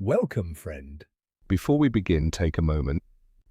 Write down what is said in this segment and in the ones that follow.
Welcome, friend. Before we begin, take a moment,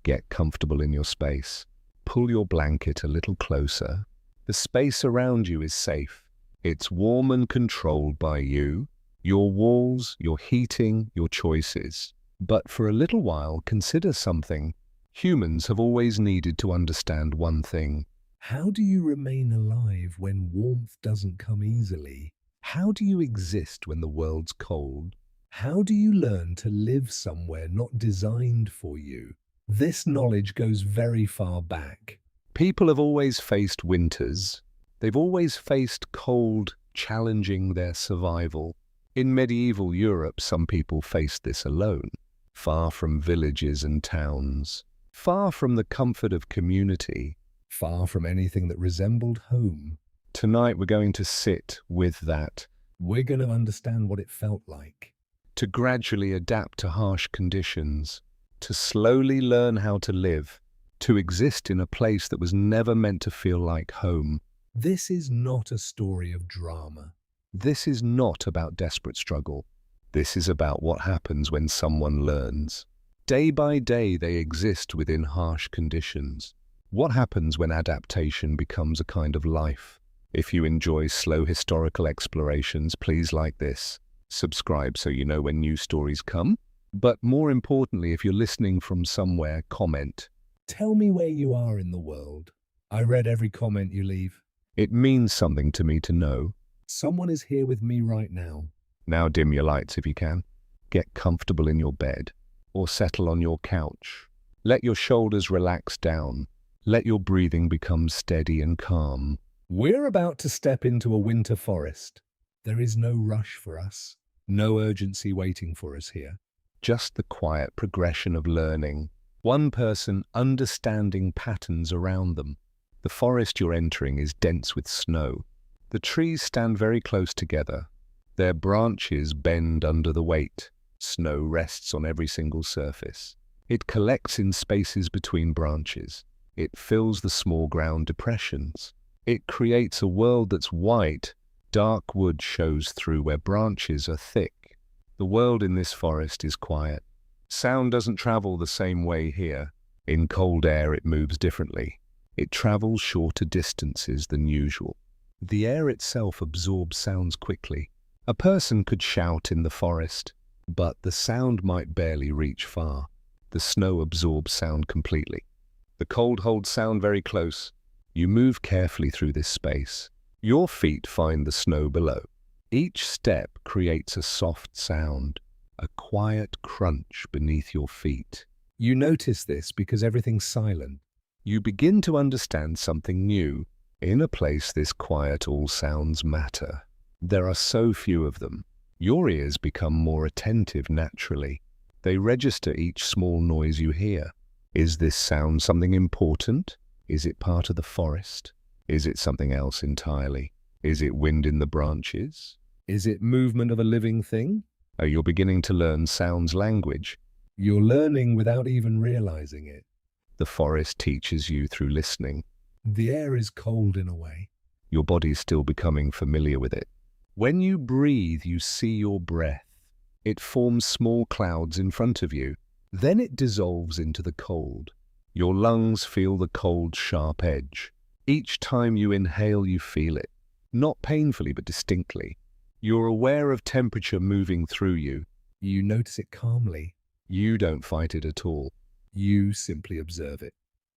get comfortable in your space. Pull your blanket a little closer. The space around you is safe. It's warm and controlled by you, your walls, your heating, your choices. But for a little while, consider something. Humans have always needed to understand one thing. How do you remain alive when warmth doesn't come easily? How do you exist when the world's cold? How do you learn to live somewhere not designed for you? This knowledge goes very far back. People have always faced winters. They've always faced cold, challenging their survival. In medieval Europe, some people faced this alone, far from villages and towns, far from the comfort of community, Far from anything that resembled home. Tonight we're going to sit with that, We're going to understand what it felt like. to gradually adapt to harsh conditions, to slowly learn how to live, to exist in a place that was never meant to feel like home. This is not a story of drama. This is not about desperate struggle. This is about what happens when someone learns. Day by day they exist within harsh conditions. What happens when adaptation becomes a kind of life? If you enjoy slow historical explorations, please like this. Subscribe so you know when new stories come. But more importantly, if you're listening from somewhere, comment. Tell me where you are in the world. I read every comment you leave. It means something to me to know. Someone is here with me right now. Now dim your lights if you can. Get comfortable in your bed or settle on your couch. Let your shoulders relax down. Let your breathing become steady and calm. We're about to step into a winter forest. There is no rush for us, no urgency waiting for us here. Just the quiet progression of learning. One person understanding patterns around them. The forest you're entering is dense with snow. The trees stand very close together. Their branches bend under the weight. Snow rests on every single surface. It collects in spaces between branches. It fills the small ground depressions. It creates a world that's white. Dark wood shows through where branches are thick. The world in this forest is quiet. Sound doesn't travel the same way here. In cold air, it moves differently. It travels shorter distances than usual. The air itself absorbs sounds quickly. A person could shout in the forest, but the sound might barely reach far. The snow absorbs sound completely. The cold holds sound very close. You move carefully through this space. Your feet find the snow below. Each step creates a soft sound, a quiet crunch beneath your feet. You notice this because everything's silent. You begin to understand something new. In a place this quiet, all sounds matter. There are so few of them. Your ears become more attentive naturally. They register each small noise you hear. Is this sound something important? Is it part of the forest? Is it something else entirely? Is it wind in the branches? Is it movement of a living thing? You're beginning to learn sounds language. You're learning without even realizing it. The forest teaches you through listening. The air is cold in a way. Your body's still becoming familiar with it. When you breathe, you see your breath. It forms small clouds in front of you. Then it dissolves into the cold. Your lungs feel the cold, sharp edge. Each time you inhale, you feel it. Not painfully, but distinctly. You're aware of temperature moving through you. You notice it calmly. You don't fight it at all. You simply observe it.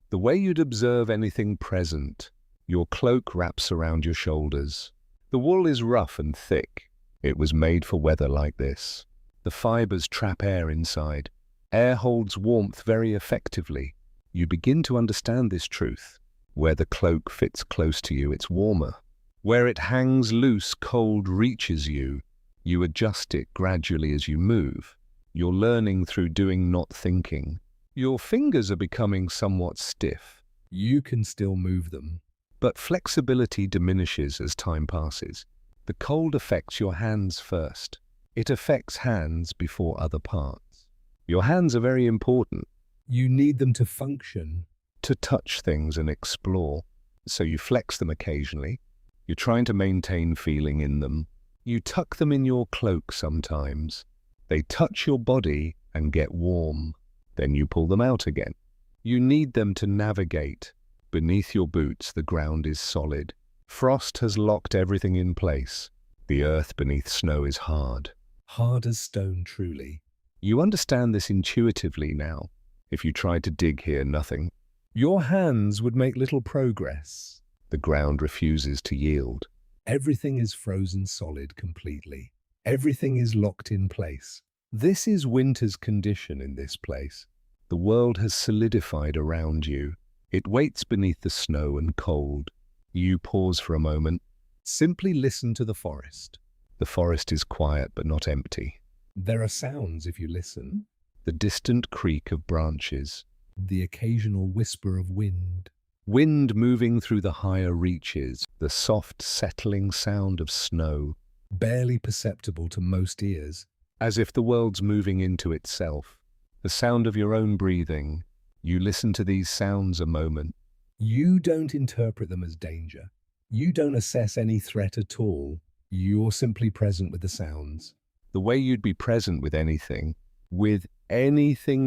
The way you'd observe anything present. Your cloak wraps around your shoulders. The wool is rough and thick. It was made for weather like this. The fibers trap air inside. Air holds warmth very effectively. You begin to understand this truth. Where the cloak fits close to you, it's warmer. Where it hangs loose, cold reaches you. You adjust it gradually as you move. You're learning through doing, not thinking. Your fingers are becoming somewhat stiff. You can still move them. But flexibility diminishes as time passes. The cold affects your hands first. It affects hands before other parts. Your hands are very important. You need them to function. To touch things and explore. So you flex them occasionally. You're trying to maintain feeling in them. You tuck them in your cloak sometimes. They touch your body and get warm. Then you pull them out again. You need them to navigate. Beneath your boots, the ground is solid. Frost has locked everything in place. The earth beneath snow is hard. Hard as stone, truly. You understand this intuitively now. If you tried to dig here, nothing. Your hands would make little progress. The ground refuses to yield. Everything is frozen solid completely. Everything is locked in place. This is winter's condition in this place. The world has solidified around you. It waits beneath the snow and cold. You pause for a moment. Simply listen to the forest. The forest is quiet but not empty. There are sounds if you listen. The distant creak of branches. The occasional whisper of wind. Wind moving through the higher reaches. The soft, settling sound of snow. Barely perceptible to most ears. As if the world's moving into itself. The sound of your own breathing. You listen to these sounds a moment. You don't interpret them as danger. You don't assess any threat at all. You're simply present with the sounds. The way you'd be present with anything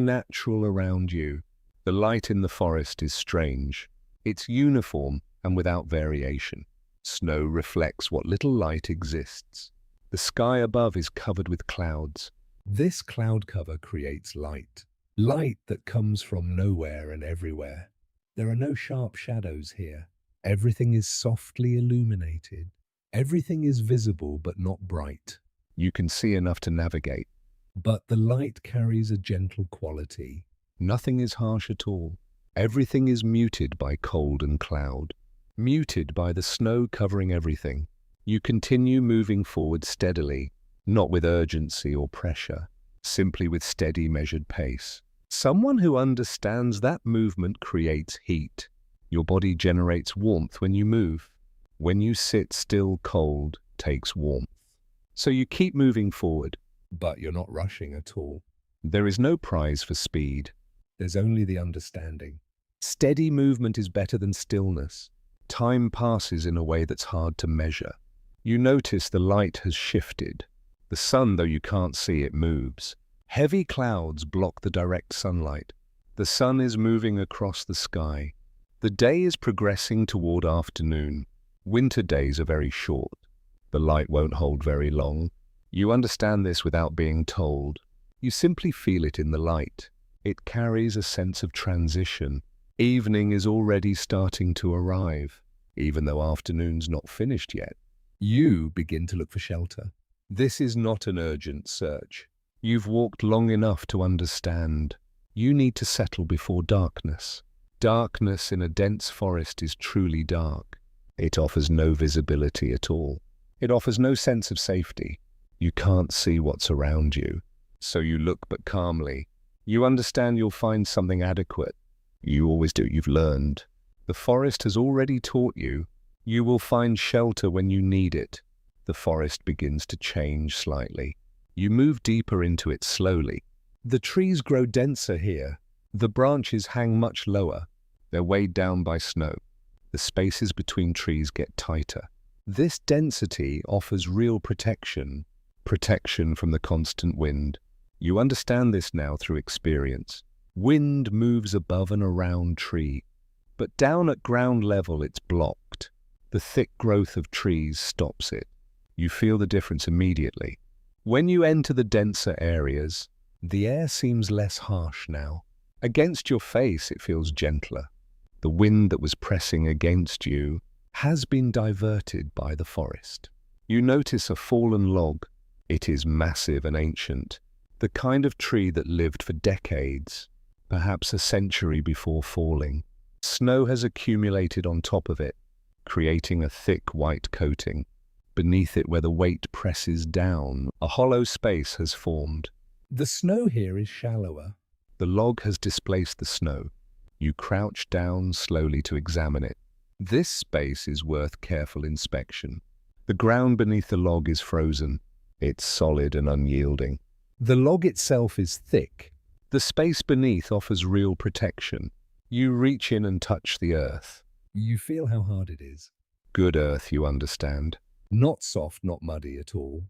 natural around you. The light in the forest is strange. It's uniform and without variation. Snow reflects what little light exists. The sky above is covered with clouds. This cloud cover creates light. Light that comes from nowhere and everywhere. There are no sharp shadows here. Everything is softly illuminated. Everything is visible but not bright. You can see enough to navigate. But the light carries a gentle quality. Nothing is harsh at all. Everything is muted by cold and cloud. Muted by the snow covering everything. You continue moving forward steadily, not with urgency or pressure, simply with steady, measured pace. Someone who understands that movement creates heat. Your body generates warmth when you move. When you sit still, cold takes warmth. So you keep moving forward. But you're not rushing at all. There is no prize for speed. There's only the understanding. Steady movement is better than stillness. Time passes in a way that's hard to measure. You notice the light has shifted. The sun, though you can't see it, moves. Heavy clouds block the direct sunlight. The sun is moving across the sky. The day is progressing toward afternoon. Winter days are very short. The light won't hold very long. You understand this without being told. You simply feel it in the light. It carries a sense of transition. Evening is already starting to arrive, even though afternoon's not finished yet. You begin to look for shelter. This is not an urgent search. You've walked long enough to understand. You need to settle before darkness. Darkness in a dense forest is truly dark. It offers no visibility at all. It offers no sense of safety. You can't see what's around you, so you look but calmly. You understand you'll find something adequate. You always do, you've learned. The forest has already taught you. You will find shelter when you need it. The forest begins to change slightly. You move deeper into it slowly. The trees grow denser here. The branches hang much lower. They're weighed down by snow. The spaces between trees get tighter. This density offers real protection. Protection from the constant wind. You understand this now through experience. Wind moves above and around tree, but down at ground level it's blocked. The thick growth of trees stops it. You feel the difference immediately. When you enter the denser areas, the air seems less harsh now. Against your face it feels gentler. The wind that was pressing against you has been diverted by the forest. You notice a fallen log. It is massive and ancient, the kind of tree that lived for decades, perhaps a century before falling. Snow has accumulated on top of it, creating a thick white coating. Beneath it, where the weight presses down, a hollow space has formed. The snow here is shallower. The log has displaced the snow. You crouch down slowly to examine it. This space is worth careful inspection. The ground beneath the log is frozen. It's solid and unyielding. The log itself is thick. The space beneath offers real protection. You reach in and touch the earth. You feel how hard it is. Good earth, you understand. Not soft, not muddy at all.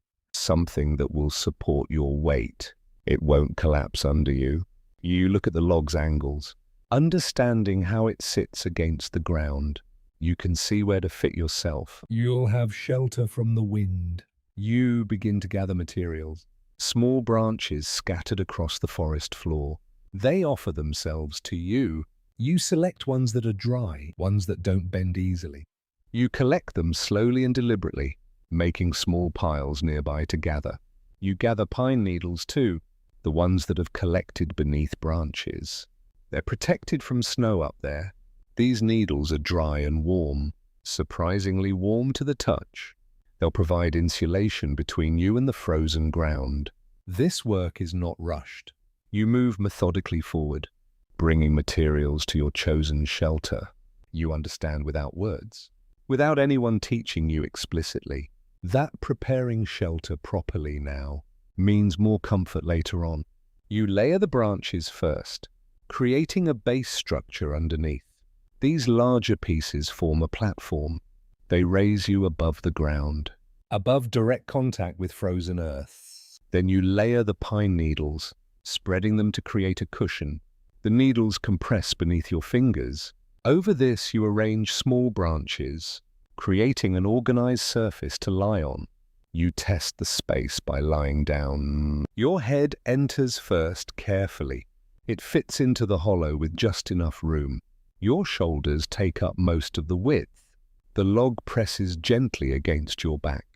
something that will support your weight. It won't collapse under you. You look at the log's angles, understanding how it sits against the ground. You can see where to fit yourself. You'll have shelter from the wind. You begin to gather materials. Small branches scattered across the forest floor. They offer themselves to you. You select ones that are dry, ones that don't bend easily. You collect them slowly and deliberately, making small piles nearby to gather. You gather pine needles too, the ones that have collected beneath branches. They're protected from snow up there. These needles are dry and warm, surprisingly warm to the touch. They'll provide insulation between you and the frozen ground. This work is not rushed. You move methodically forward, bringing materials to your chosen shelter. You understand without words, without anyone teaching you explicitly. That preparing shelter properly now means more comfort later on. You layer the branches first, creating a base structure underneath. These larger pieces form a platform. They raise you above the ground, above direct contact with frozen earth. Then you layer the pine needles, spreading them to create a cushion. The needles compress beneath your fingers. Over this you arrange small branches, creating an organized surface to lie on. You test the space by lying down. Your head enters first carefully. It fits into the hollow with just enough room. Your shoulders take up most of the width. The log presses gently against your back.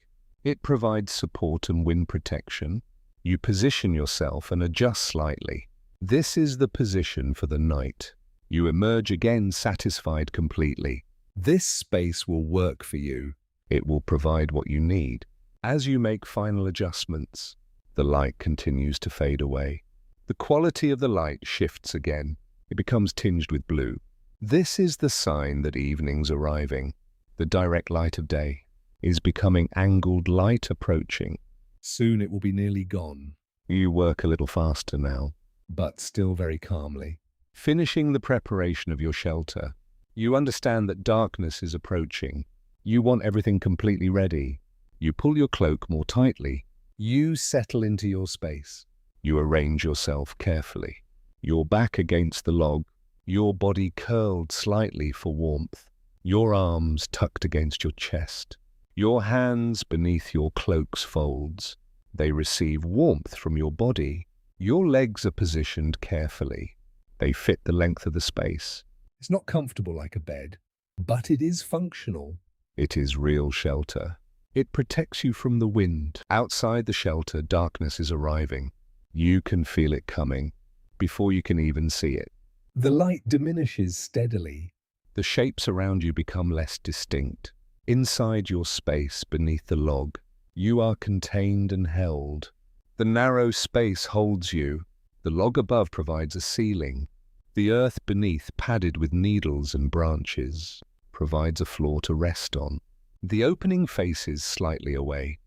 It provides support and wind protection. You position yourself and adjust slightly. This is the position for the night. You emerge again satisfied completely. This space will work for you. It will provide what you need. As you make final adjustments, the light continues to fade away. The quality of the light shifts again. It becomes tinged with blue. This is the sign that evening's arriving. The direct light of day is becoming angled light approaching. Soon it will be nearly gone. You work a little faster now, but still very calmly. Finishing the preparation of your shelter, you understand that darkness is approaching. You want everything completely ready. You pull your cloak more tightly. You settle into your space. You arrange yourself carefully. Your back against the log, your body curled slightly for warmth, your arms tucked against your chest, your hands beneath your cloak's folds. They receive warmth from your body. Your legs are positioned carefully. They fit the length of the space. It's not comfortable like a bed, but it is functional. It is real shelter. It protects you from the wind. Outside the shelter, darkness is arriving. You can feel it coming before you can even see it. The light diminishes steadily. The shapes around you become less distinct. Inside your space beneath the log, you are contained and held. The narrow space holds you. The log above provides a ceiling. The earth beneath, padded with needles and branches, provides a floor to rest on. The opening faces slightly away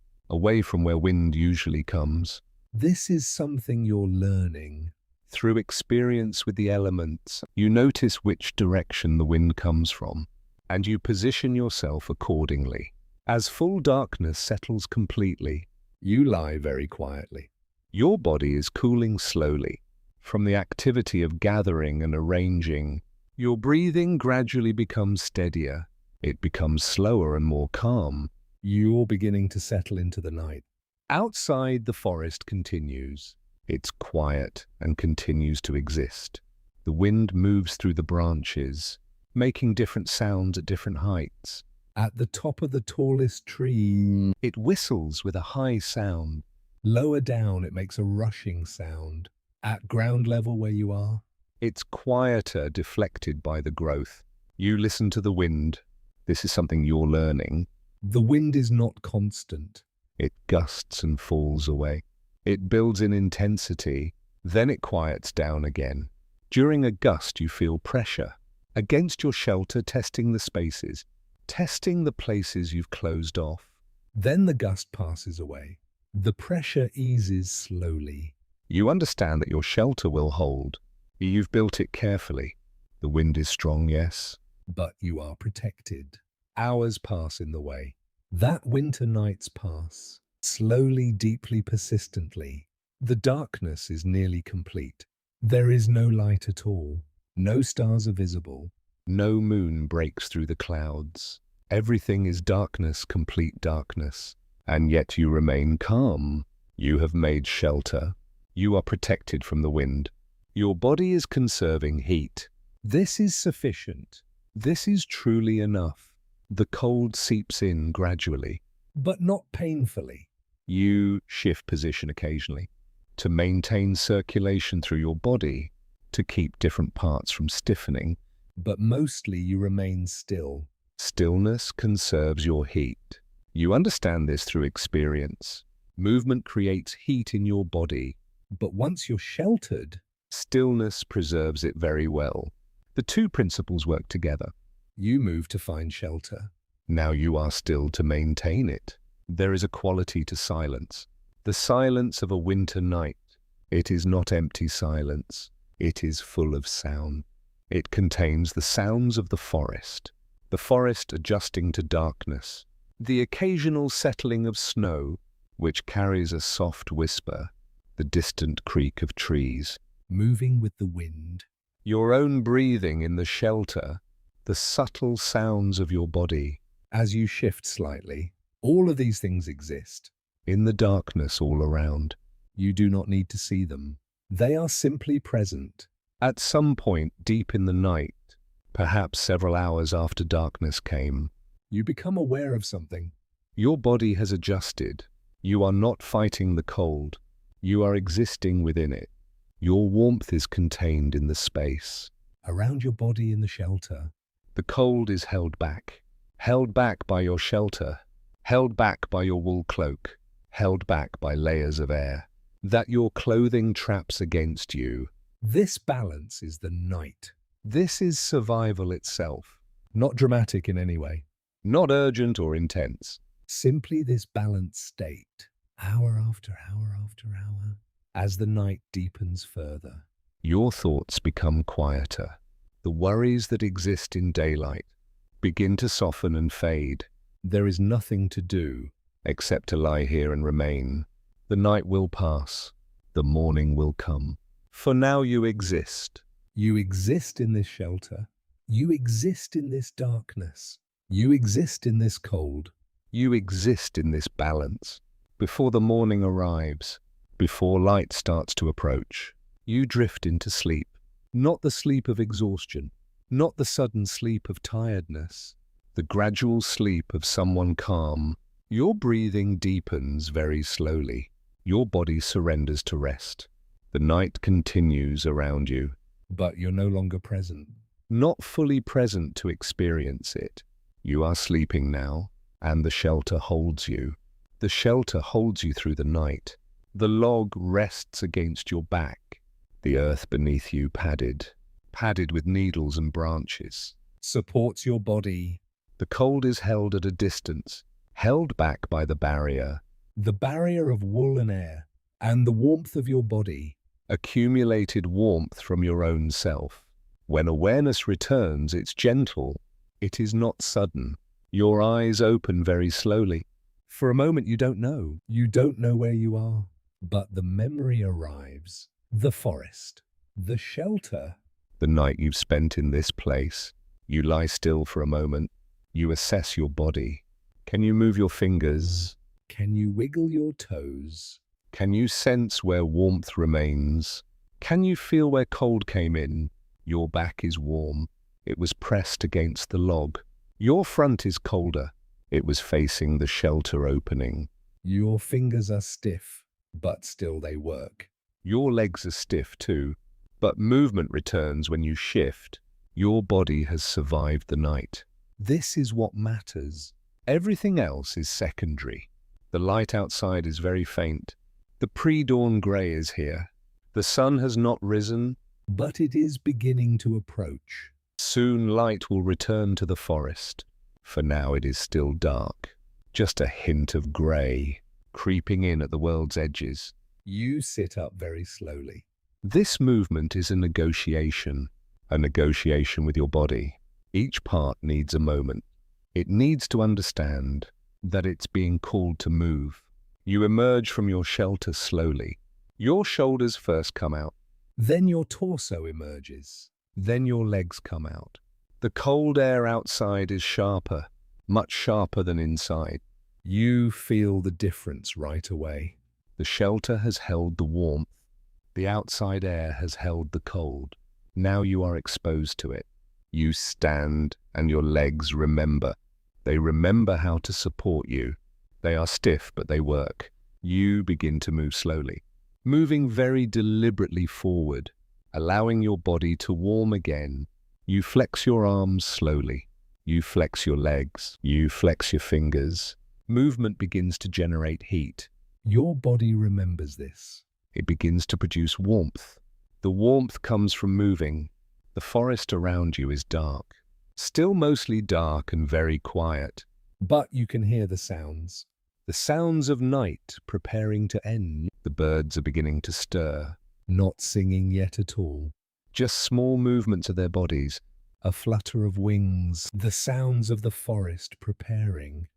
from where wind usually comes. This is something you're learning. Through experience with the elements, you notice which direction the wind comes from, and you position yourself accordingly. As full darkness settles completely, you lie very quietly. Your body is cooling slowly. From the activity of gathering and arranging, your breathing gradually becomes steadier. It becomes slower and more calm. You're beginning to settle into the night. Outside, the forest continues. It's quiet and continues to exist. The wind moves through the branches, making different sounds at different heights. At the top of the tallest tree, it whistles with a high sound. Lower down, it makes a rushing sound. At ground level where you are, it's quieter, deflected by the growth. You listen to the wind. This is something you're learning. The wind is not constant. It gusts and falls away. It builds in intensity, then it quiets down again. During a gust, you feel pressure against your shelter, testing the spaces, testing the places you've closed off. Then the gust passes away. The pressure eases slowly. You understand that your shelter will hold. You've built it carefully. The wind is strong, yes, but you are protected. Hours pass in the way. That winter nights pass. Slowly, deeply, persistently. The darkness is nearly complete. There is no light at all. No stars are visible. No moon breaks through the clouds. Everything is darkness, complete darkness. And yet you remain calm. You have made shelter. You are protected from the wind. Your body is conserving heat. This is sufficient. This is truly enough. The cold seeps in gradually. But not painfully. You shift position occasionally to maintain circulation through your body, to keep different parts from stiffening. But mostly you remain still. Stillness conserves your heat. You understand this through experience. Movement creates heat in your body. But once you're sheltered, Stillness preserves it very well. The two principles work together. you move to find shelter. Now you are still to maintain it. There is a quality to silence. The silence of a winter night. It is not empty silence. It is full of sound. It contains the sounds of the forest adjusting to darkness, the occasional settling of snow, which carries a soft whisper, the distant creak of trees, Moving with the wind. your own breathing in the shelter, the subtle sounds of your body. As you shift slightly, all of these things exist. In the darkness all around. You do not need to see them. They are simply present. At some point deep in the night, perhaps several hours after darkness came, You become aware of something. your body has adjusted. You are not fighting the cold. You are existing within it. Your warmth is contained in the space. Around your body in the shelter. The cold is held back by your shelter, held back by your wool cloak, held back by layers of air that your clothing traps against you. This balance is the night. This is survival itself, Not dramatic in any way. not urgent or intense. Simply this balanced state. Hour after hour after hour. As the night deepens further. Your thoughts become quieter. The worries that exist in daylight begin to soften and fade. There is nothing to do. Except to lie here and remain. The night will pass. The morning will come. For now you exist. You exist in this shelter. You exist in this darkness. You exist in this cold. You exist in this balance. Before the morning arrives, before light starts to approach, you drift into sleep. Not the sleep of exhaustion, not the sudden sleep of tiredness, the gradual sleep of someone calm. Your breathing deepens very slowly. Your body surrenders to rest. The night continues around you. But you're no longer present. Not fully present to experience it. You are sleeping now, and the shelter holds you. The shelter holds you through the night. The log rests against your back. The earth beneath you padded with needles and branches. Supports your body. The cold is held at a distance, held back by the barrier. The barrier of wool and air. And the warmth of your body. Accumulated warmth from your own self. When awareness returns, it's gentle. It is not sudden. Your eyes open very slowly. For a moment you don't know. You don't know where you are. But the memory arrives. The forest. The shelter. The night you've spent in this place. You lie still for a moment. You assess your body. Can you move your fingers? Can you wiggle your toes? Can you sense where warmth remains? Can you feel where cold came in? Your back is warm. It was pressed against the log. Your front is colder. It was facing the shelter opening. Your fingers are stiff, but still they work. Your legs are stiff too, but movement returns when you shift. Your body has survived the night. This is what matters. Everything else is secondary. The light outside is very faint. The pre-dawn grey is here. The sun has not risen, But it is beginning to approach. soon light will return to the forest. For now it is still dark. Just a hint of grey, creeping in at the world's edges. You sit up very slowly. This movement is a negotiation with your body. Each part needs a moment. It needs to understand that it's being called to move. You emerge from your shelter slowly. Your shoulders first come out. Then your torso emerges. Then your legs come out. The cold air outside is sharper, much sharper than inside. You feel the difference right away. The shelter has held the warmth. The outside air has held the cold. Now you are exposed to it. You stand and your legs remember. They remember how to support you. They are stiff, but they work. You begin to move slowly, moving very deliberately forward, allowing your body to warm again. You flex your arms slowly. You flex your legs. You flex your fingers. Movement begins to generate heat. Your body remembers this. It begins to produce warmth. The warmth comes from moving. The forest around you is dark, still mostly dark and very quiet. But you can hear the sounds. The sounds of night preparing to end. The birds are beginning to stir. Not singing yet at all. Just small movements of their bodies. A flutter of wings. The sounds of the forest preparing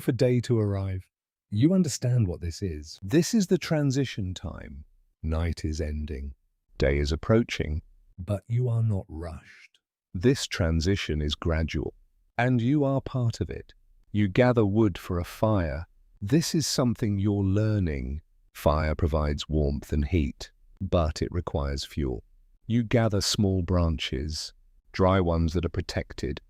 for day to arrive. You understand what this is. This is the transition time. Night is ending. Day is approaching. But you are not rushed. This transition is gradual, and you are part of it. You gather wood for a fire. This is something you're learning. Fire provides warmth and heat, but it requires fuel. You gather small branches, dry ones that are protected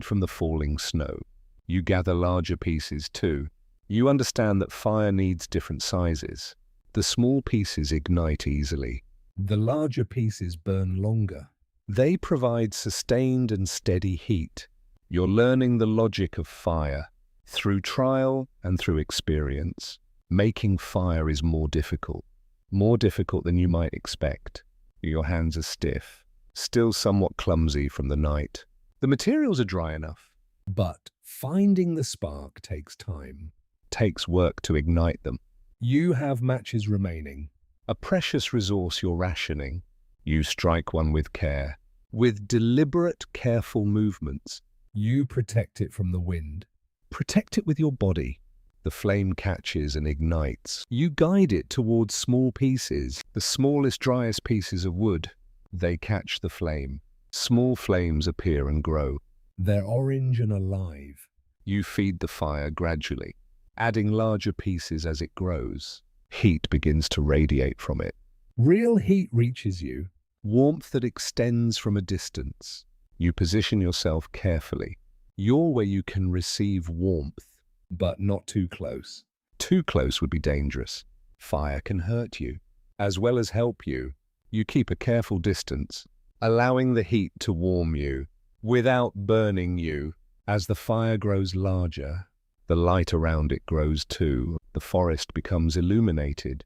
from the falling snow. You gather larger pieces too. You understand that fire needs different sizes. The small pieces ignite easily. The larger pieces burn longer. They provide sustained and steady heat. You're learning the logic of fire. Through trial and through experience, making fire is more difficult than you might expect. Your hands are stiff, still somewhat clumsy from the night. The materials are dry enough. But finding the spark takes time. Takes work to ignite them. You have matches remaining. A precious resource you're rationing. You strike one with care, with deliberate, careful movements. You protect it from the wind. Protect it with your body. The flame catches and ignites. You guide it towards small pieces, the smallest, driest pieces of wood. They catch the flame. Small flames appear and grow. They're orange and alive. You feed the fire gradually, adding larger pieces as it grows. Heat begins to radiate from it. Real heat reaches you. Warmth that extends from a distance. You position yourself carefully. You're where you can receive warmth. But not too close. Too close would be dangerous. Fire can hurt you, as well as help you. You keep a careful distance, allowing the heat to warm you, without burning you. As the fire grows larger, the light around it grows too. The forest becomes illuminated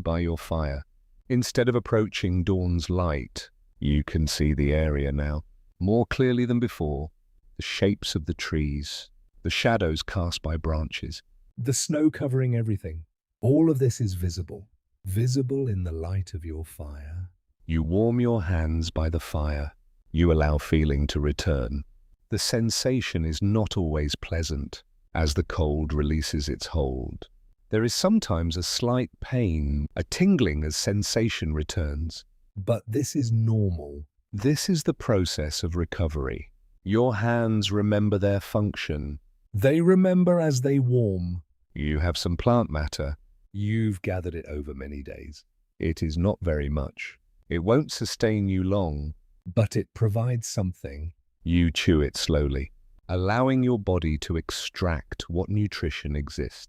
by your fire. Instead of approaching dawn's light, you can see the area now, more clearly than before. The shapes of the trees, the shadows cast by branches. The snow covering everything. All of this is visible in the light of your fire. You warm your hands by the fire. You allow feeling to return. The sensation is not always pleasant as the cold releases its hold. There is sometimes a slight pain, a tingling as sensation returns. But this is normal. This is the process of recovery. Your hands remember their function. They remember as they warm. You have some plant matter. You've gathered it over many days. It is not very much. It won't sustain you long. But it provides something. You chew it slowly, allowing your body to extract what nutrition exists.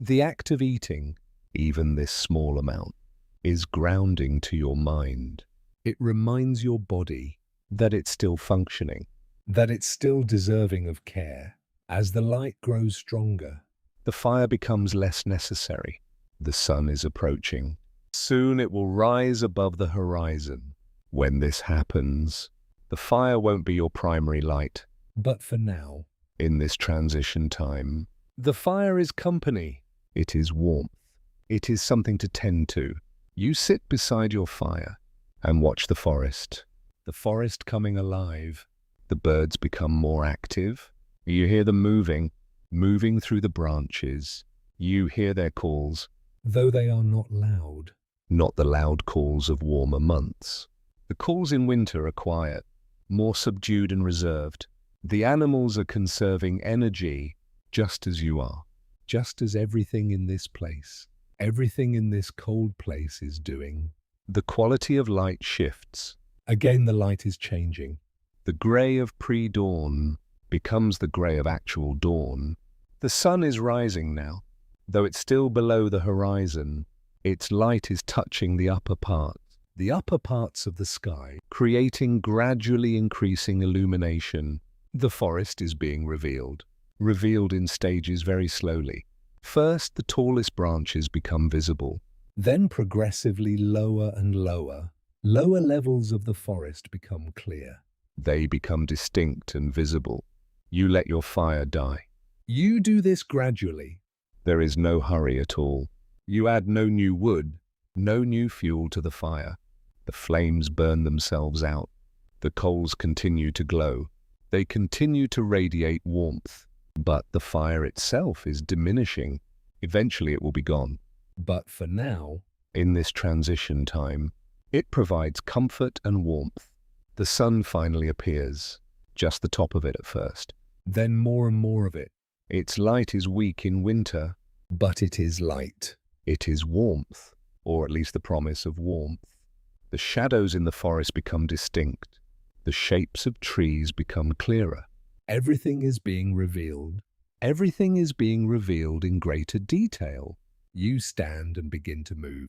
The act of eating, even this small amount, is grounding to your mind. It reminds your body that it's still functioning, that it's still deserving of care. As the light grows stronger, the fire becomes less necessary. The sun is approaching. Soon it will rise above the horizon. When this happens, the fire won't be your primary light. But for now, in this transition time, the fire is company. It is warmth. It is something to tend to. You sit beside your fire and watch the forest coming alive. The birds become more active. You hear them moving. moving through the branches. You hear their calls, though they are not loud. not the loud calls of warmer months. The calls in winter are quiet, more subdued and reserved. The animals are conserving energy, just as you are. Just as everything in this place, everything in this cold place is doing. The quality of light shifts. Again, the light is changing. The grey of pre-dawn becomes the grey of actual dawn. The sun is rising now, though it's still below the horizon. Its light is touching the upper parts of the sky, creating gradually increasing illumination. The forest is being revealed in stages very slowly. First, the tallest branches become visible. Then progressively lower and lower. Lower levels of the forest become clear. They become distinct and visible. You let your fire die. You do this gradually. There is no hurry at all. You add no new wood, no new fuel to the fire. The flames burn themselves out. The coals continue to glow. They continue to radiate warmth. But the fire itself is diminishing. Eventually it will be gone. But for now, in this transition time, it provides comfort and warmth. The sun finally appears, just the top of it at first. Then more and more of it. Its light is weak in winter. But it is light. It is warmth, or at least the promise of warmth. The shadows in the forest become distinct. The shapes of trees become clearer. Everything is being revealed. Everything is being revealed in greater detail. You stand and begin to move.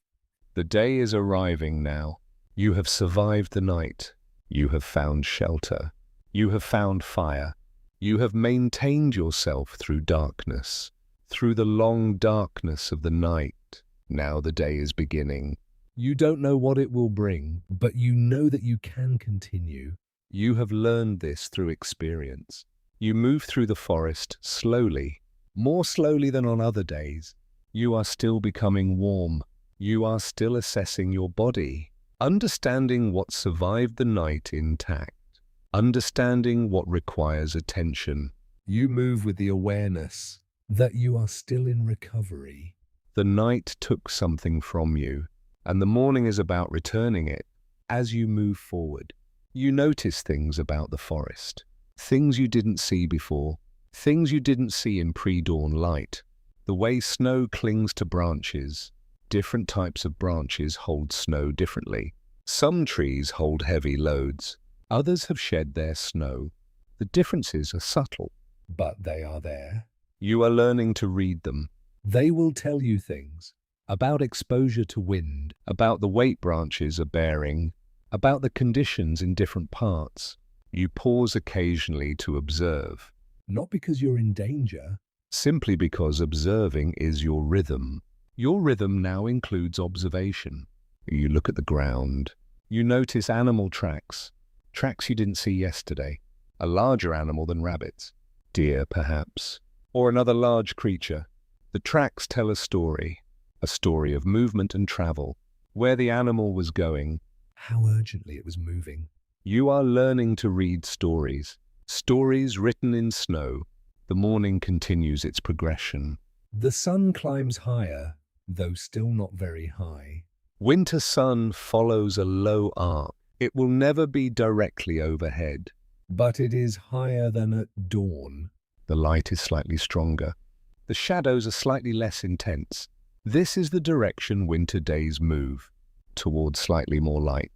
The day is arriving now. You have survived the night. You have found shelter. You have found fire. You have maintained yourself through darkness, through the long darkness of the night. Now the day is beginning. You don't know what it will bring, but you know that you can continue. You have learned this through experience. You move through the forest slowly, more slowly than on other days. You are still becoming warm. You are still assessing your body, understanding what survived the night intact, understanding what requires attention. You move with the awareness that you are still in recovery. The night took something from you, and the morning is about returning it. As you move forward, you notice things about the forest, things you didn't see before, things you didn't see in pre-dawn light. The way snow clings to branches. Different types of branches hold snow differently. Some trees hold heavy loads. Others have shed their snow. The differences are subtle, but they are there. You are learning to read them. They will tell you things about exposure to wind, about the weight branches are bearing, about the conditions in different parts. You pause occasionally to observe. Not because you're in danger. Simply because observing is your rhythm. Your rhythm now includes observation. You look at the ground. You notice animal tracks, tracks you didn't see yesterday. A larger animal than rabbits. Deer, perhaps. Or another large creature. The tracks tell a story of movement and travel, where the animal was going, how urgently it was moving. You are learning to read stories, stories written in snow. The morning continues its progression. The sun climbs higher, though still not very high. Winter sun follows a low arc. It will never be directly overhead. But it is higher than at dawn. The light is slightly stronger. The shadows are slightly less intense. This is the direction winter days move, towards slightly more light,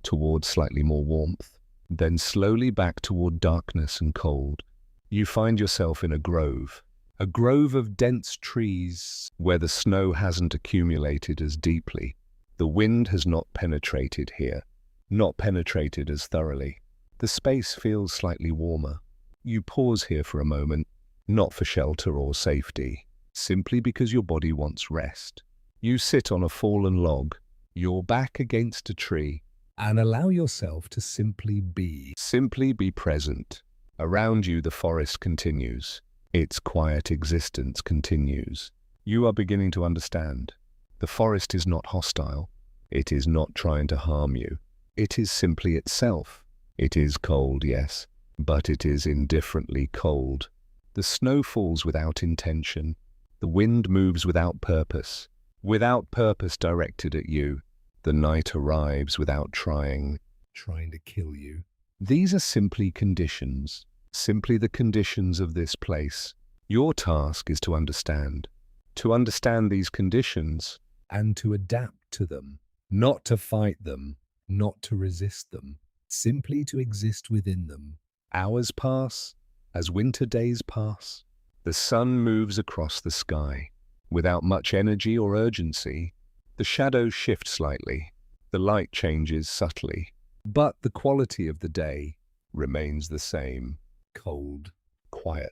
towards slightly more warmth, then slowly back toward darkness and cold. You find yourself in a grove of dense trees where the snow hasn't accumulated as deeply. The wind has not penetrated here, not penetrated as thoroughly. The space feels slightly warmer. You pause here for a moment, not for shelter or safety, simply because your body wants rest. You sit on a fallen log, your back against a tree, and allow yourself to simply be. Simply be present. Around you, the forest continues. Its quiet existence continues. You are beginning to understand. The forest is not hostile. It is not trying to harm you. It is simply itself. It is cold, yes, but it is indifferently cold. The snow falls without intention. The wind moves without purpose directed at you. The night arrives without trying Trying to kill you. These are simply conditions, simply the conditions of this place. Your task is to understand these conditions, And to adapt to them. Not to fight them. Not to resist them. Simply to exist within them. Hours pass, as winter days pass. The sun moves across the sky. Without much energy or urgency, the shadows shift slightly. The light changes subtly. But the quality of the day remains the same. Cold. Quiet.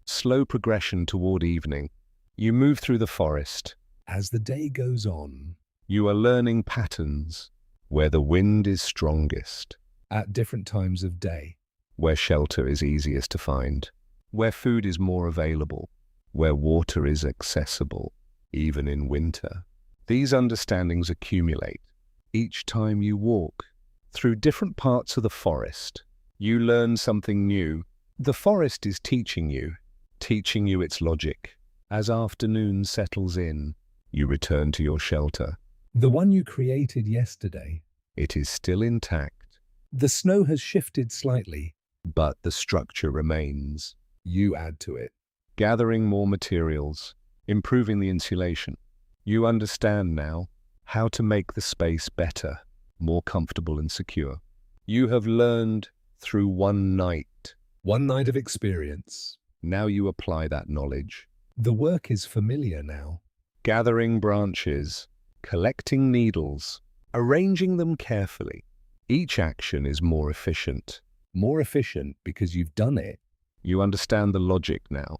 Slow progression toward evening. You move through the forest. As the day goes on. You are learning patterns. Where the wind is strongest. At different times of day. Where shelter is easiest to find. Where food is more available. Where water is accessible, even in winter. These understandings accumulate. Each time you walk through different parts of the forest, you learn something new. The forest is teaching you its logic. As afternoon settles in, you return to your shelter. The one you created yesterday. It is still intact. The snow has shifted slightly. But the structure remains. You add to it. Gathering more materials, improving the insulation. You understand now how to make the space better, more comfortable and secure. You have learned through one night. One night of experience. Now you apply that knowledge. The work is familiar now. Gathering branches, collecting needles, arranging them carefully. Each action is more efficient. More efficient because you've done it. You understand the logic now.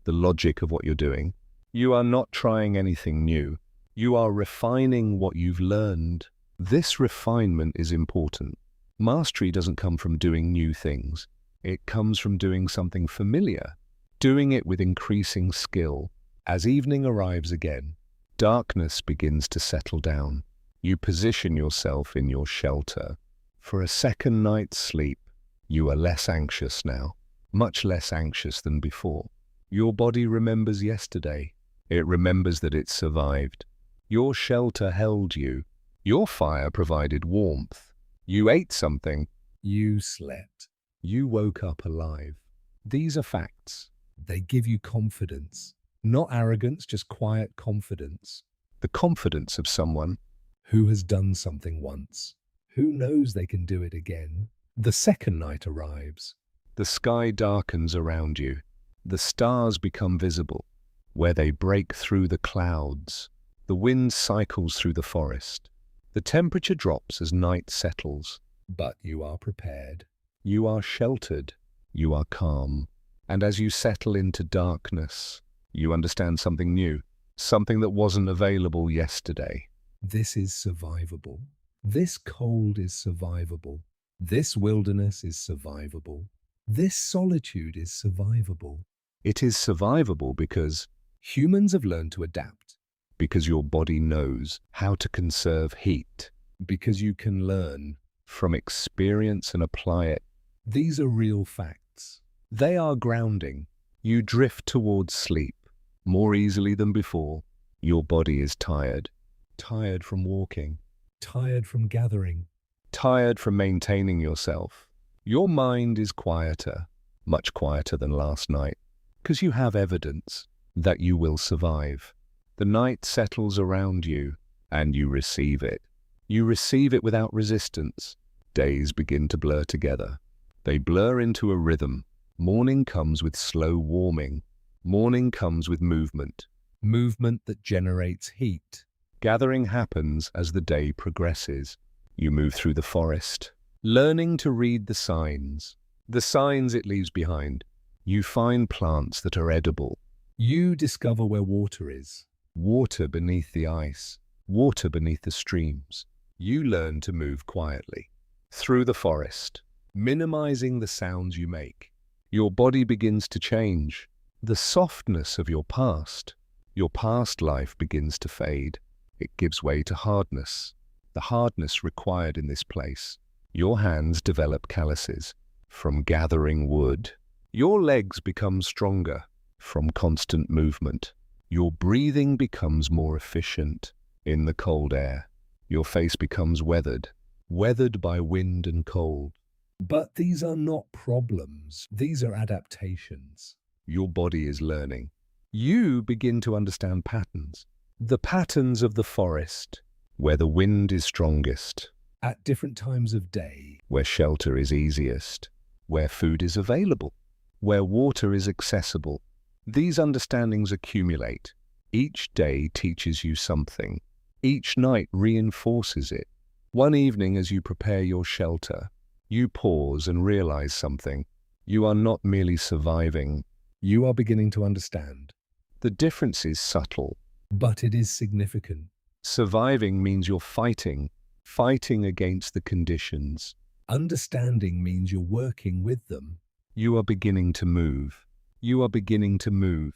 The logic of what you're doing. You are not trying anything new. You are refining what you've learned. This refinement is important. Mastery doesn't come from doing new things. It comes from doing something familiar, doing it with increasing skill. As evening arrives again, darkness begins to settle down. You position yourself in your shelter. For a second night's sleep, you are less anxious now, much less anxious than before. Your body remembers yesterday. It remembers that it survived. Your shelter held you. Your fire provided warmth. You ate something. You slept. You woke up alive. These are facts. They give you confidence. Not arrogance, just quiet confidence. The confidence of someone who has done something once. Who knows they can do it again? The second night arrives. The sky darkens around you. The stars become visible. Where they break through the clouds, the wind cycles through the forest. The temperature drops as night settles. But you are prepared. You are sheltered. You are calm. And as you settle into darkness, you understand something new, something that wasn't available yesterday. This is survivable. This cold is survivable. This wilderness is survivable. This solitude is survivable. It is survivable because humans have learned to adapt. Because your body knows how to conserve heat. Because you can learn from experience and apply it. These are real facts. They are grounding. You drift towards sleep more easily than before. Your body is tired. Tired from walking. Tired from gathering. Tired from maintaining yourself. Your mind is quieter, much quieter than last night, because you have evidence that you will survive. The night settles around you, and you receive it. You receive it without resistance. Days begin to blur together. They blur into a rhythm. Morning comes with slow warming. Morning comes with movement. Movement that generates heat. Gathering happens as the day progresses. You move through the forest, learning to read the signs it leaves behind. You find plants that are edible. You discover where water is. Water beneath the ice, water beneath the streams. You learn to move quietly through the forest, minimizing the sounds you make. Your body begins to change. The softness of your past life begins to fade. It gives way to hardness, the hardness required in this place. Your hands develop calluses from gathering wood. Your legs become stronger. from constant movement. Your breathing becomes more efficient in the cold air. Your face becomes weathered by wind and cold. But these are not problems. These are adaptations. Your body is learning. You begin to understand patterns. The patterns of the forest, where the wind is strongest, At different times of day, where shelter is easiest, where food is available, where water is accessible. These understandings accumulate. Each day teaches you something. Each night reinforces it. One evening as you prepare your shelter, you pause and realize something. You are not merely surviving. you are beginning to understand. The difference is subtle. But it is significant. Surviving means you're fighting against the conditions. Understanding means you're working with them. You are beginning to move. You are beginning to move.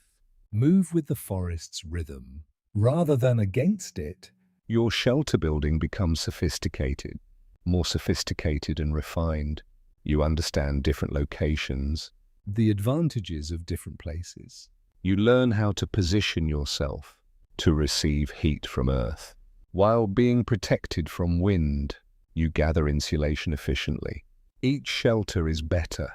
Move with the forest's rhythm, rather than against it. Your shelter building becomes sophisticated, more sophisticated and refined. You understand different locations. The advantages of different places. You learn how to position yourself to receive heat from earth. While being protected from wind, you gather insulation efficiently. Each shelter is better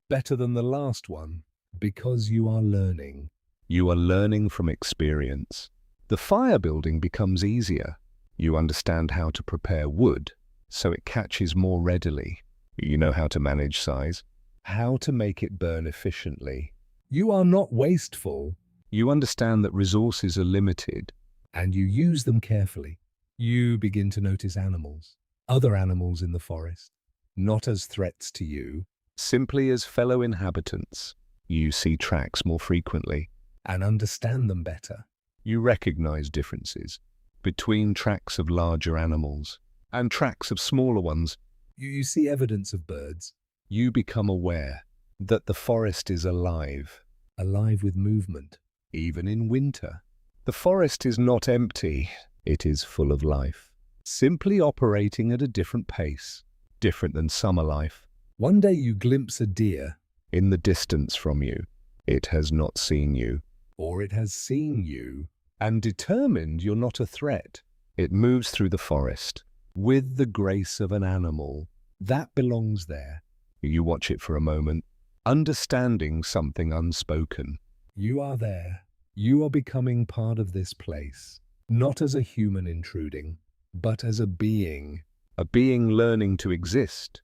Better than the last one, because you are learning. You are learning from experience. The fire building becomes easier. You understand how to prepare wood so it catches more readily. You know how to manage size, how to make it burn efficiently. You are not wasteful, You understand that resources are limited. and you use them carefully. You begin to notice animals, other animals in the forest, not as threats to you, Simply as fellow inhabitants, you see tracks more frequently. and understand them better. You recognize differences between tracks of larger animals and tracks of smaller ones. You see evidence of birds, You become aware that the forest is alive, alive with movement. even in winter. The forest is not empty, it is full of life, simply operating at a different pace, different than summer life. One day you glimpse a deer, In the distance from you, it has not seen you, or it has seen you. and determined you're not a threat. It moves through the forest with the grace of an animal that belongs there. You watch it for a moment, understanding something unspoken. You are there. You are becoming part of this place, not as a human intruding, but as a being. A being learning to exist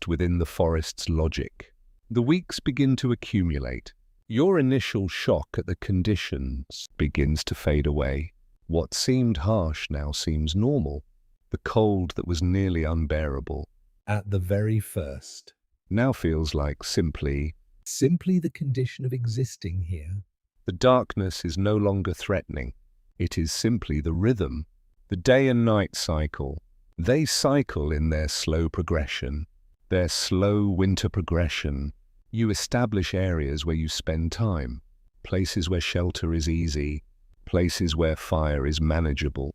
within the forest's logic. The weeks begin to accumulate. Your initial shock at the conditions begins to fade away. What seemed harsh now seems normal. The cold that was nearly unbearable At the very first, now feels like simply. simply the condition of existing here. The darkness is no longer threatening. It is simply the rhythm, the day and night cycle. They cycle in their slow progression, their slow winter progression. You establish areas where you spend time, places where shelter is easy, places where fire is manageable,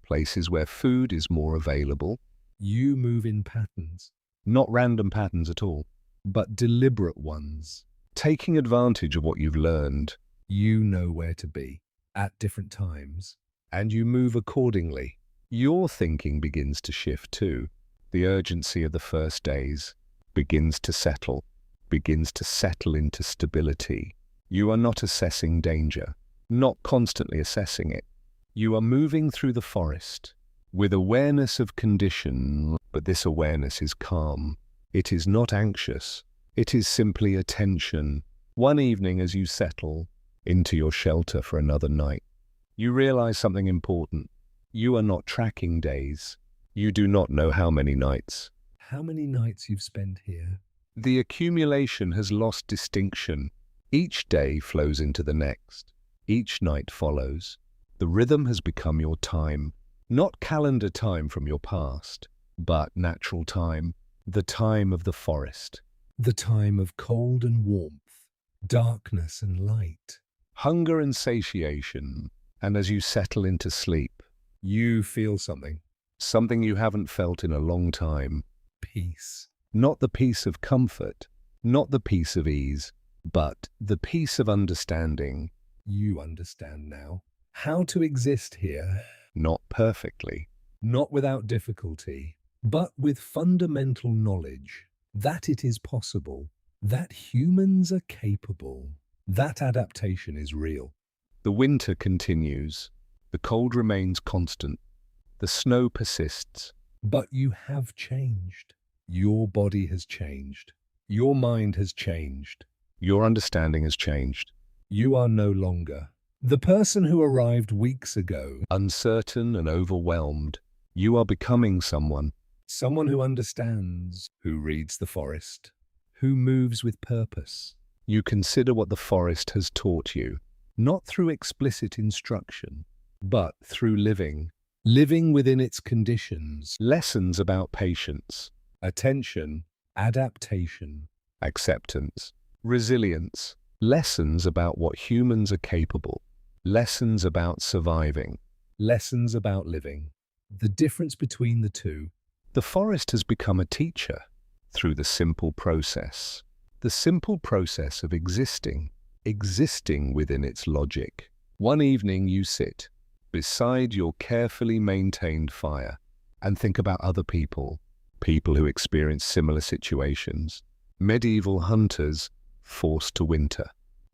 places where food is more available. You move in patterns, Not random patterns at all, but deliberate ones. taking advantage of what you've learned. You know where to be at different times. And you move accordingly. Your thinking begins to shift too. The urgency of the first days begins to settle into stability. You are not assessing danger, not constantly assessing it. You are moving through the forest with awareness of condition, but this awareness is calm. It is not anxious. It is simply attention. One evening as you settle into your shelter for another night, you realize something important. You are not tracking days. You do not know how many nights. How many nights you've spent here? The accumulation has lost distinction. Each day flows into the next. Each night follows. The rhythm has become your time, not calendar time from your past, but natural time, the time of the forest. The time of cold and warmth, darkness and light. Hunger and satiation, and as you settle into sleep, You feel something. something you haven't felt in a long time. Peace. Not the peace of comfort, not the peace of ease, But the peace of understanding, You understand now how to exist here, not perfectly, not without difficulty, but with fundamental knowledge that it is possible, that humans are capable, that adaptation is real. the winter continues, the cold remains constant, the snow persists. But you have changed. Your body has changed. Your mind has changed. Your understanding has changed. You are no longer the person who arrived weeks ago, Uncertain and overwhelmed, you are becoming someone. someone who understands, who reads the forest, who moves with purpose. You consider what the forest has taught you, not through explicit instruction, but through living. Living within its conditions, Lessons about patience, attention, adaptation, acceptance, resilience. Lessons about what humans are capable. Lessons about surviving. lessons about living. The difference between the two. The forest has become a teacher through the simple process. The simple process of existing within its logic. One evening you sit beside your carefully maintained fire and think about other people who experience similar situations. Medieval hunters forced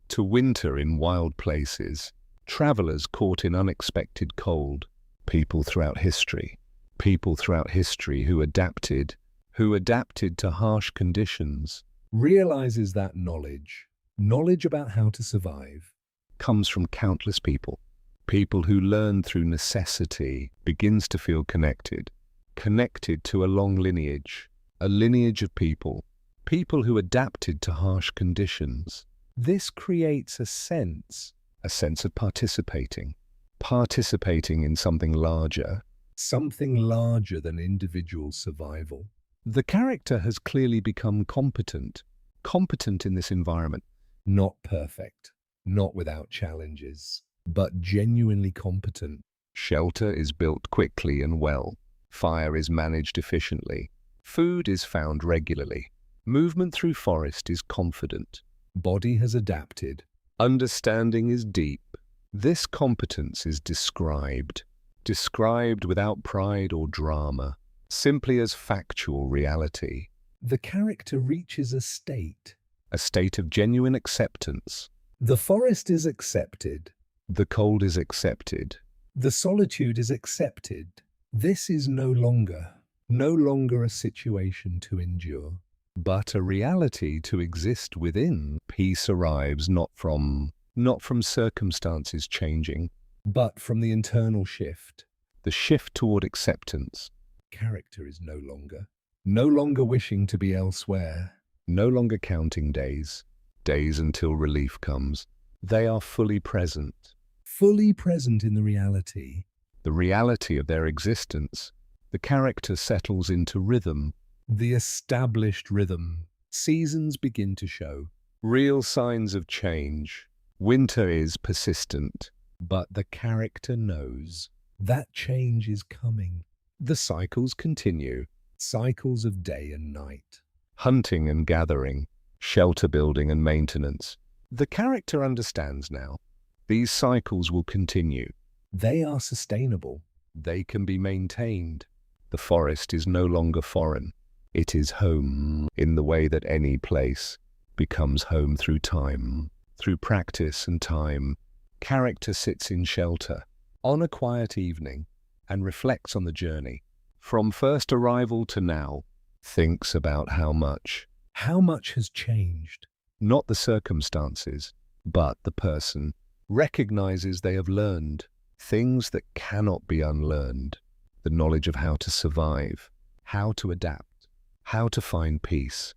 to winter in wild places, travelers caught in unexpected cold, people throughout history who adapted to harsh conditions. Realizes that knowledge about how to survive, Comes from countless people who learn through necessity, begins to feel connected to a long lineage, a lineage of people who adapted to harsh conditions. This creates a sense of participating in something larger. than individual survival. The character has clearly become competent in this environment. Not perfect, not without challenges, but genuinely competent. Shelter is built quickly and well. Fire is managed efficiently. Food is found regularly. Movement through forest is confident. Body has adapted. Understanding is deep. This competence is described without pride or drama, simply as factual reality. The character reaches a state. of genuine acceptance. The forest is accepted. The cold is accepted. The solitude is accepted. This is no longer a situation to endure, But a reality to exist within. Peace arrives not from circumstances changing. but from the internal shift. The shift toward acceptance. Character is no longer wishing to be elsewhere. No longer counting days until relief comes. They are fully present. In the reality of their existence. The character settles into rhythm. the established rhythm. Seasons begin to show, Real signs of change. Winter is persistent. but the character knows that change is coming. The cycles continue. Cycles of day and night. Hunting and gathering. Shelter building and maintenance. The character understands now. These cycles will continue. They are sustainable. They can be maintained. The forest is no longer foreign. It is home in the way that any place becomes home through time, through practice and time. Character sits in shelter on a quiet evening and reflects on the journey. From first arrival to now, thinks about how much has changed. not the circumstances, but the person, recognizes they have learned things that cannot be unlearned. The knowledge of how to survive, how to adapt, how to find peace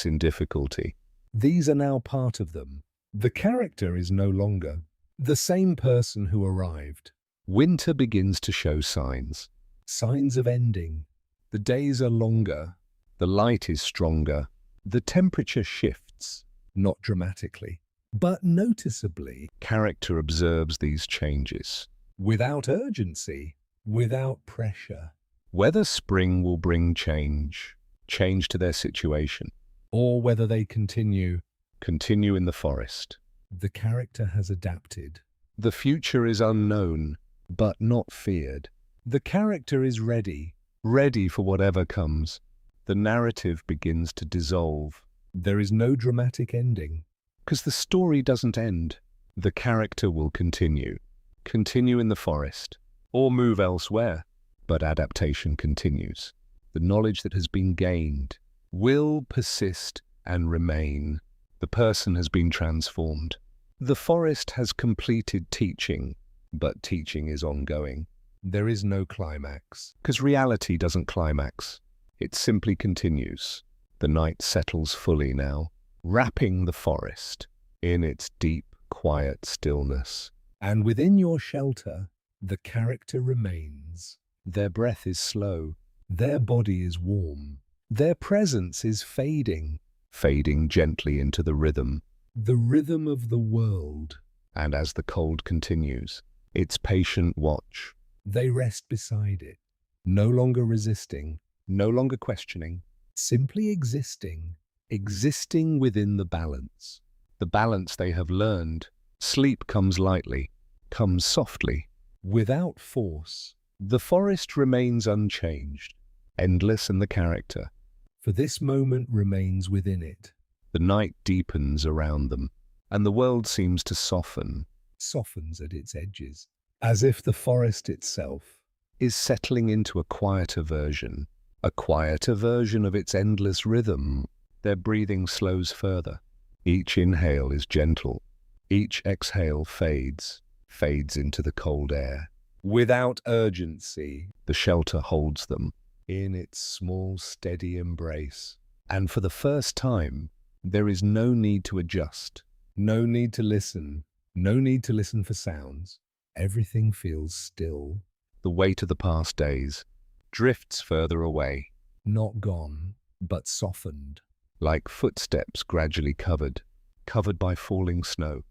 in difficulty. These are now part of them. The character is no longer the same person who arrived. Winter begins to show signs. Signs of ending. The days are longer, the light is stronger, the temperature shifts. Not dramatically, but noticeably. Character observes these changes. Without urgency, without pressure. Whether spring will bring change to their situation. Or whether they continue Continue in the forest. The character has adapted. The future is unknown, but not feared. The character is ready, ready for whatever comes. The narrative begins to dissolve. There is no dramatic ending. Because the story doesn't end. The character will continue. Continue in the forest, or move elsewhere. But adaptation continues. The knowledge that has been gained will persist and remain. The person has been transformed. The forest has completed teaching, but teaching is ongoing. There is no climax. Because reality doesn't climax. It simply continues. The night settles fully now, wrapping the forest in its deep, quiet stillness. And within your shelter, the character remains. Their breath is slow. Their body is warm. Their presence is fading, fading gently into the rhythm. The rhythm of the world. And as the cold continues, its patient watch. They rest beside it, no longer resisting, No longer questioning. simply existing. Existing within the balance. The balance they have learned. Sleep comes lightly, comes softly, Without force. The forest remains unchanged, endless in the character. For this moment remains within it. The night deepens around them, and the world seems to soften, Softens at its edges, as if the forest itself. is settling into a quieter version of its endless rhythm. Their breathing slows further. Each inhale is gentle. Each exhale fades into the cold air. Without urgency. The shelter holds them, In its small, steady embrace. and for the first time, there is no need to adjust. No need to listen. No need to listen for sounds. Everything feels still. The weight of the past days drifts further away, Not gone, but softened. like footsteps gradually covered by falling snow.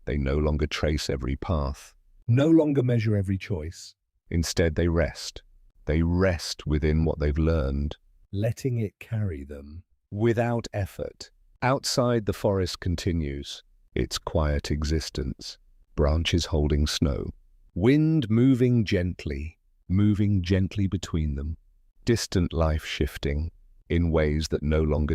They no longer trace every path. No longer measure every choice. Instead, they rest. They rest within what they've learned, Letting it carry them. without effort. Outside, the forest continues its quiet existence, branches holding snow, wind moving gently between them, distant life shifting in ways that no longer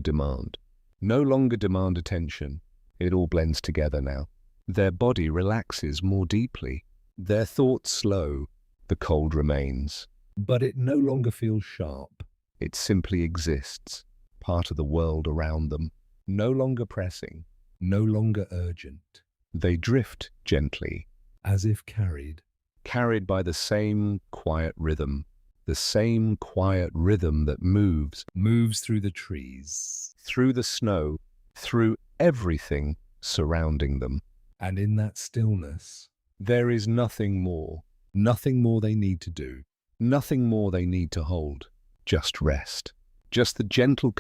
demand attention. It all blends together now. Their body relaxes more deeply, their thoughts slow. The cold remains. But it no longer feels sharp. It simply exists, part of the world around them, no longer pressing. No longer urgent. They drift gently, As if carried. carried by the same quiet rhythm that moves Moves through the trees. through the snow, through everything surrounding them. And in that stillness, There is nothing more they need to do, nothing more they need to hold, just rest, just the gentle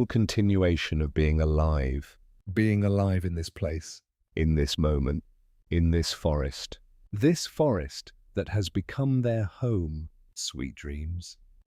continuation of being alive in this place. in this moment, in this forest that has become their home. Sweet dreams.